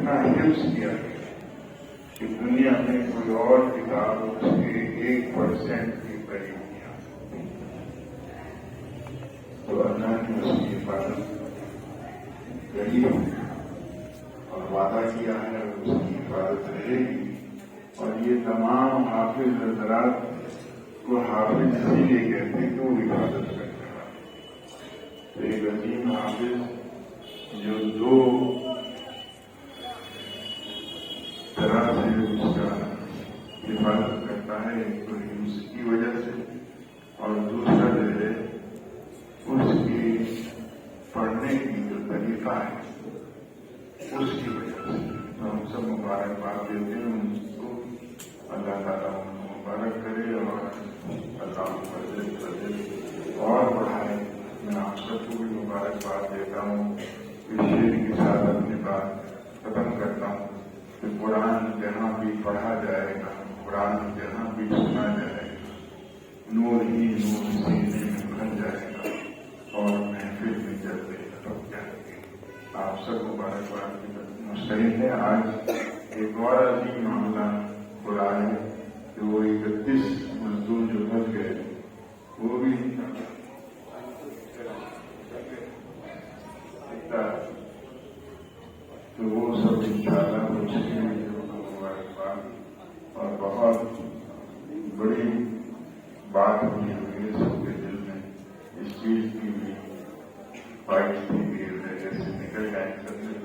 اتنا حفظ کیا گیا کہ دنیا میں کوئی اور کتاب اس کے 1% کے قریب نہیں آ سکتی. تو اللہ نے اس کی حفاظت کری اور وعدہ کیا ہے اس کی حفاظت رہے گی. اور یہ تمام حافظ حضرات کو حافظ اسی لیے کہتے ہیں کہ وہ حفاظت کرنے والے. ایک عظیم حافظ جو دو طرح سے اس کا حفاظت کرتا ہے، ایک تو حفظ کی وجہ سے اور دوسرا جو ہے اس کی پڑھنے کی جو طریقہ ہے اس کی وجہ سے. تو ہم سب مبارکباد دیتے ہیں ان کو. اللہ تعالیٰ ان کو مبارک کرے اور اللہ فضل اور بڑھائے. میں آپ سب کو بھی مبارکباد دیتا ہوں. اس شعر کے ساتھ اپنی بات ختم کرتا ہوں کہ قرآن جہاں بھی پڑھا جائے گا، قرآن جہاں بھی سنا جائے گا، نور ہی نور سینے میں بھر جائے گا اور محفل میں جلدی لپک جائے گی. آپ سب مبارکباد کی مستحق ہے. آج ایک اور عظیم معاملہ ہو رہا ہے کہ وہ 31 مزدور جو بچ گئے وہ بھی تو وہ سب انشاءاللہ کچھ مبارکباد. اور بہت بڑی بات ہوئی